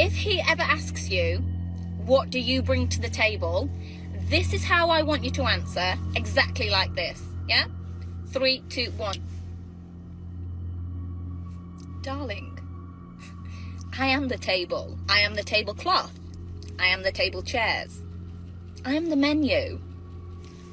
If he ever asks you, what do you bring to the table? This is how I want you to answer, exactly like this. Yeah? 3, 2, 1. Darling, I am the table. I am the tablecloth. I am the table chairs. I am the menu.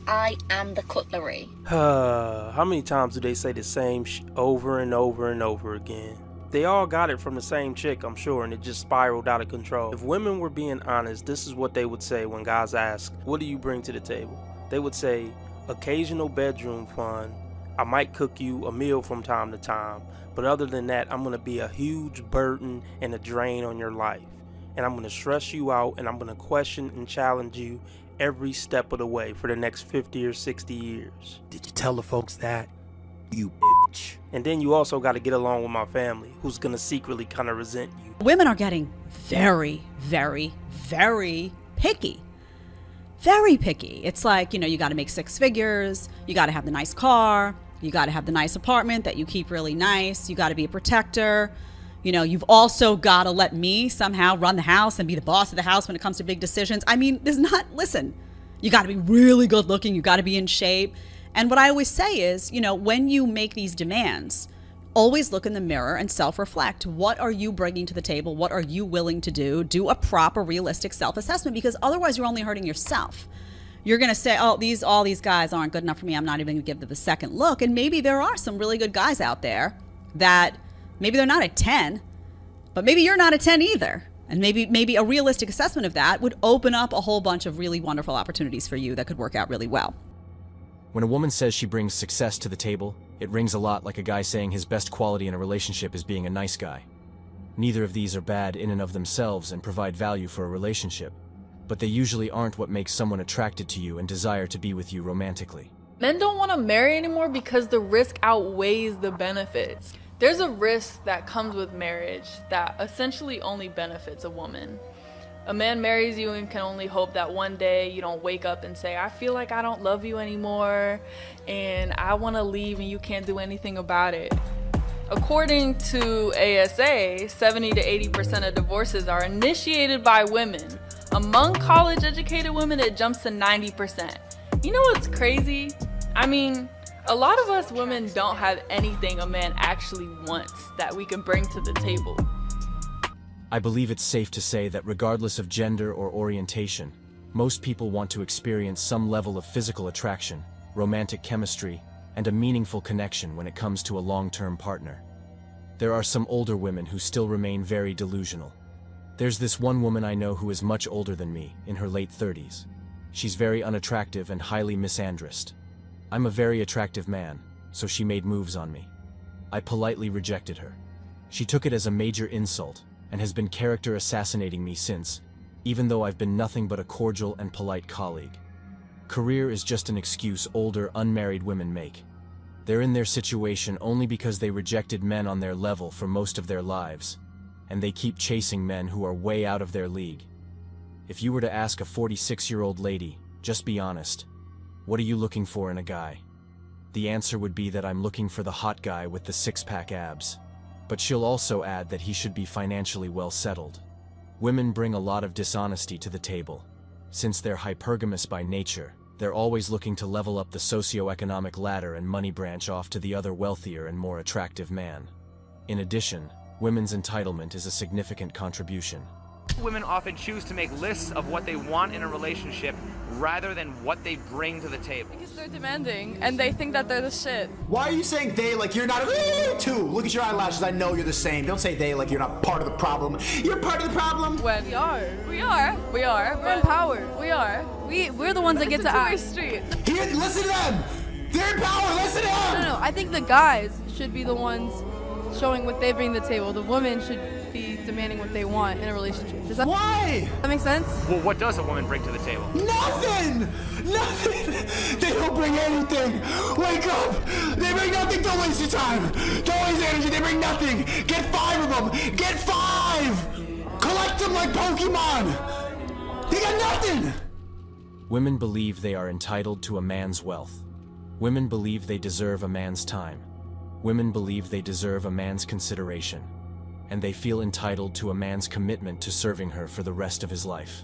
I am the cutlery. How many times do they say the same over and over and over again? They all got it from the same chick, I'm sure, and it just spiraled out of control. If women were being honest, this is what they would say when guys ask, what do you bring to the table? They would say, occasional bedroom fun. I might cook you a meal from time to time, but other than that, I'm going to be a huge burden and a drain on your life. And I'm going to stress you out, and I'm going to question and challenge you every step of the way for the next 50 or 60 years. Did you tell the folks that? You bitch. And then you also got to get along with my family, who's going to secretly kind of resent you. Women are getting very, very, very picky. Very picky. It's like, you got to make 6 figures. You got to have the nice car. You got to have the nice apartment that you keep really nice. You got to be a protector. You've also got to let me somehow run the house and be the boss of the house when it comes to big decisions. I mean, listen, you got to be really good looking. You got to be in shape. And what I always say is, when you make these demands, always look in the mirror and self-reflect. What are you bringing to the table? What are you willing to do? Do a proper, realistic self-assessment, because otherwise you're only hurting yourself. You're going to say, oh, all these guys aren't good enough for me. I'm not even going to give them the second look. And maybe there are some really good guys out there that maybe they're not a 10, but maybe you're not a 10 either. And maybe a realistic assessment of that would open up a whole bunch of really wonderful opportunities for you that could work out really well. When a woman says she brings success to the table, it rings a lot like a guy saying his best quality in a relationship is being a nice guy. Neither of these are bad in and of themselves and provide value for a relationship, but they usually aren't what makes someone attracted to you and desire to be with you romantically. Men don't want to marry anymore because the risk outweighs the benefits. There's a risk that comes with marriage that essentially only benefits a woman. A man marries you and can only hope that one day you don't wake up and say, I feel like I don't love you anymore and I want to leave and you can't do anything about it. According to ASA, 70 to 80% of divorces are initiated by women. Among college-educated women, it jumps to 90%. You know what's crazy? I mean, a lot of us women don't have anything a man actually wants that we can bring to the table. I believe it's safe to say that regardless of gender or orientation, most people want to experience some level of physical attraction, romantic chemistry, and a meaningful connection when it comes to a long-term partner. There are some older women who still remain very delusional. There's this one woman I know who is much older than me, in her late 30s. She's very unattractive and highly misandrist. I'm a very attractive man, so she made moves on me. I politely rejected her. She took it as a major insult and has been character assassinating me since, even though I've been nothing but a cordial and polite colleague. Career is just an excuse older, unmarried women make. They're in their situation only because they rejected men on their level for most of their lives, and they keep chasing men who are way out of their league. If you were to ask a 46-year-old lady, just be honest, what are you looking for in a guy? The answer would be that I'm looking for the hot guy with the six-pack abs. But she'll also add that he should be financially well settled. Women bring a lot of dishonesty to the table. Since they're hypergamous by nature, they're always looking to level up the socioeconomic ladder and money branch off to the other wealthier and more attractive man. In addition, women's entitlement is a significant contribution. Women often choose to make lists of what they want in a relationship rather than what they bring to the table. Because they're demanding and they think that they're the shit. Why are you saying they like you're not too? Look at your eyelashes, I know you're the same. Don't say they like you're not part of the problem. You're part of the problem. When we are. We're empowered. We're the ones that get to act. Street. Here, listen to them. They're in power. Listen to them. No, I think the guys should be the ones showing what they bring to the table. The women should be demanding what they want in a relationship. Why? That make sense? Well, what does a woman bring to the table? Nothing! Nothing! They don't bring anything! Wake up! They bring nothing! Don't waste your time! Don't waste energy! They bring nothing! Get 5 of them! Get 5! Collect them like Pokemon! They got nothing! Women believe they are entitled to a man's wealth. Women believe they deserve a man's time. Women believe they deserve a man's consideration. and they feel entitled to a man's commitment to serving her for the rest of his life.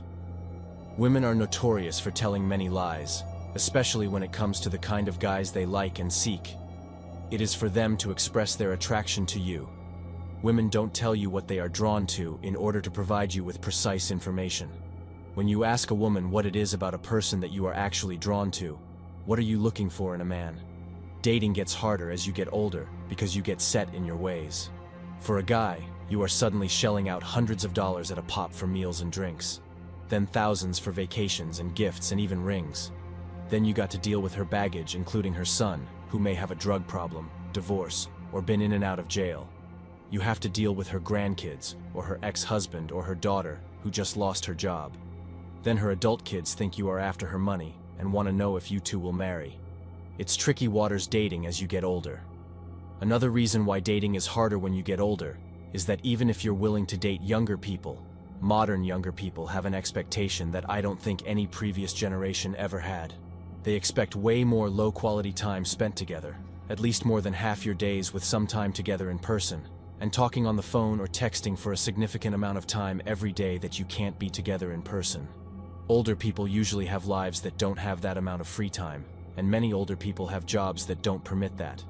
Women are notorious for telling many lies, especially when it comes to the kind of guys they like and seek. It is for them to express their attraction to you. Women don't tell you what they are drawn to in order to provide you with precise information. When you ask a woman what it is about a person that you are actually drawn to, what are you looking for in a man? Dating gets harder as you get older because you get set in your ways. For a guy, you are suddenly shelling out hundreds of dollars at a pop for meals and drinks, then thousands for vacations and gifts and even rings. Then you got to deal with her baggage, including her son, who may have a drug problem, divorce, or been in and out of jail. You have to deal with her grandkids, or her ex-husband, or her daughter, who just lost her job. Then her adult kids think you are after her money and want to know if you two will marry. It's tricky waters dating as you get older. Another reason why dating is harder when you get older is that even if you're willing to date younger people, modern younger people have an expectation that I don't think any previous generation ever had. They expect way more low-quality time spent together, at least more than half your days with some time together in person, and talking on the phone or texting for a significant amount of time every day that you can't be together in person. Older people usually have lives that don't have that amount of free time, and many older people have jobs that don't permit that.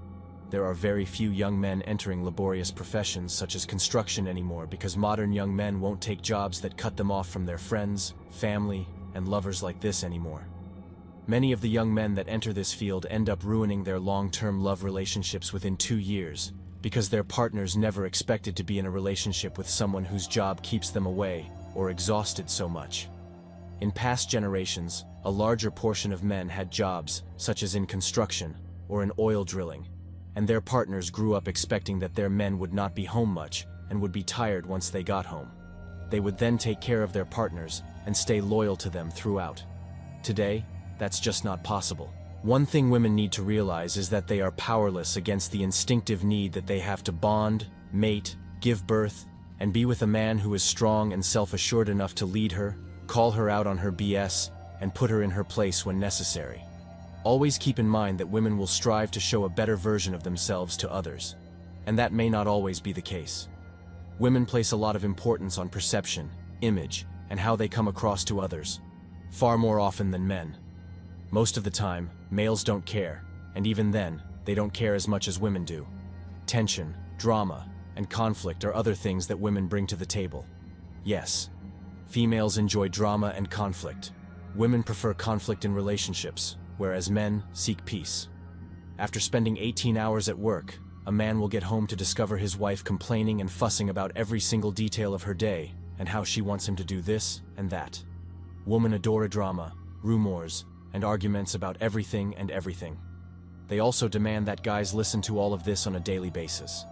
There are very few young men entering laborious professions such as construction anymore because modern young men won't take jobs that cut them off from their friends, family, and lovers like this anymore. Many of the young men that enter this field end up ruining their long-term love relationships within 2 years because their partners never expected to be in a relationship with someone whose job keeps them away or exhausted so much. In past generations, a larger portion of men had jobs, such as in construction or in oil drilling, and their partners grew up expecting that their men would not be home much and would be tired once they got home. They would then take care of their partners and stay loyal to them throughout. Today, that's just not possible. One thing women need to realize is that they are powerless against the instinctive need that they have to bond, mate, give birth, and be with a man who is strong and self-assured enough to lead her, call her out on her BS, and put her in her place when necessary. Always keep in mind that women will strive to show a better version of themselves to others, and that may not always be the case. Women place a lot of importance on perception, image, and how they come across to others, far more often than men. Most of the time, males don't care, and even then, they don't care as much as women do. Tension, drama, and conflict are other things that women bring to the table. Yes, females enjoy drama and conflict. Women prefer conflict in relationships, whereas men seek peace. After spending 18 hours at work, a man will get home to discover his wife complaining and fussing about every single detail of her day and how she wants him to do this and that. Women adore a drama, rumors, and arguments about everything and everything. They also demand that guys listen to all of this on a daily basis.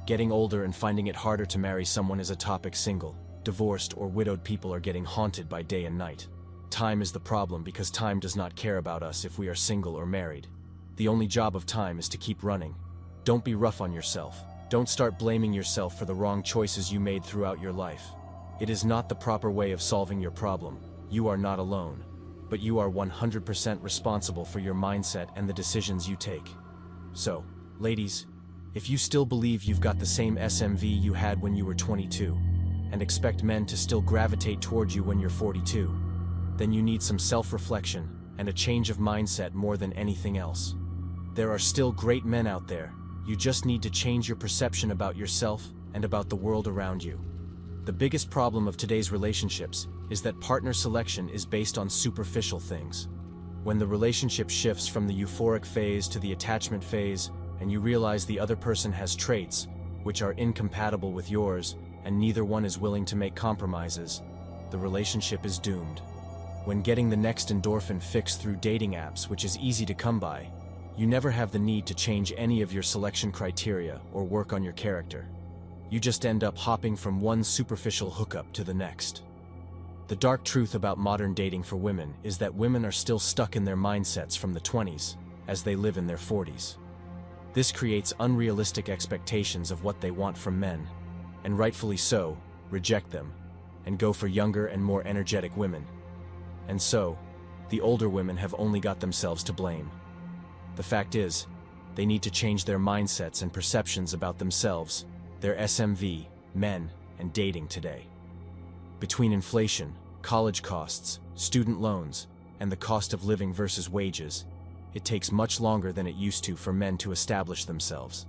Getting older and finding it harder to marry someone is a topic single, divorced, or widowed people are getting haunted by day and night. Time is the problem because time does not care about us if we are single or married. The only job of time is to keep running. Don't be rough on yourself. Don't start blaming yourself for the wrong choices you made throughout your life. It is not the proper way of solving your problem. You are not alone. But you are 100% responsible for your mindset and the decisions you take. So, ladies, if you still believe you've got the same SMV you had when you were 22, and expect men to still gravitate towards you when you're 42, then you need some self-reflection and a change of mindset more than anything else. There are still great men out there. You just need to change your perception about yourself and about the world around you. The biggest problem of today's relationships is that partner selection is based on superficial things. When the relationship shifts from the euphoric phase to the attachment phase, and you realize the other person has traits which are incompatible with yours, and neither one is willing to make compromises, the relationship is doomed. When getting the next endorphin fix through dating apps, which is easy to come by, you never have the need to change any of your selection criteria or work on your character. You just end up hopping from one superficial hookup to the next. The dark truth about modern dating for women is that women are still stuck in their mindsets from the 20s, as they live in their 40s. This creates unrealistic expectations of what they want from men, and rightfully so, reject them, and go for younger and more energetic women. And so, the older women have only got themselves to blame. The fact is, they need to change their mindsets and perceptions about themselves, their SMV, men, and dating today. Between inflation, college costs, student loans, and the cost of living versus wages, it takes much longer than it used to for men to establish themselves.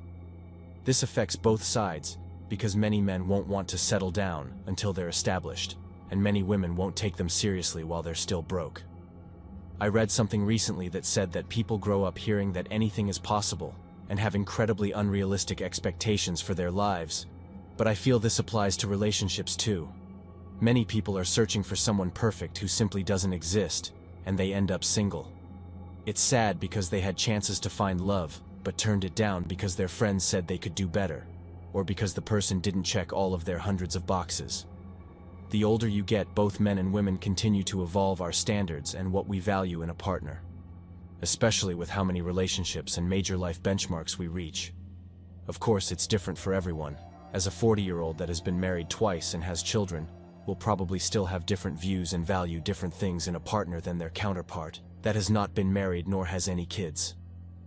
This affects both sides because many men won't want to settle down until they're established, and many women won't take them seriously while they're still broke. I read something recently that said that people grow up hearing that anything is possible and have incredibly unrealistic expectations for their lives, but I feel this applies to relationships too. Many people are searching for someone perfect who simply doesn't exist, and they end up single. It's sad because they had chances to find love, but turned it down because their friends said they could do better, or because the person didn't check all of their hundreds of boxes. The older you get, both men and women continue to evolve our standards and what we value in a partner, especially with how many relationships and major life benchmarks we reach. Of course, it's different for everyone. As a 40-year-old that has been married twice and has children, will probably still have different views and value different things in a partner than their counterpart that has not been married nor has any kids.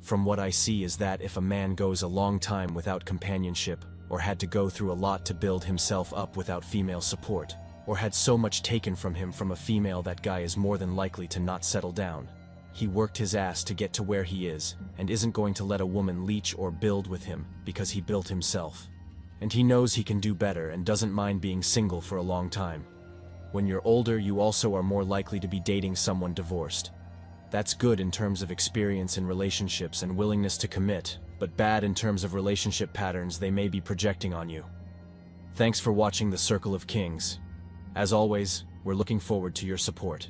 From what I see is that if a man goes a long time without companionship, or had to go through a lot to build himself up without female support, or had so much taken from him from a female, that guy is more than likely to not settle down. He worked his ass to get to where he is, and isn't going to let a woman leech or build with him because he built himself. And he knows he can do better and doesn't mind being single for a long time. When you're older, you also are more likely to be dating someone divorced. That's good in terms of experience in relationships and willingness to commit, but bad in terms of relationship patterns they may be projecting on you. Thanks for watching The Circle of Kings. As always, we're looking forward to your support.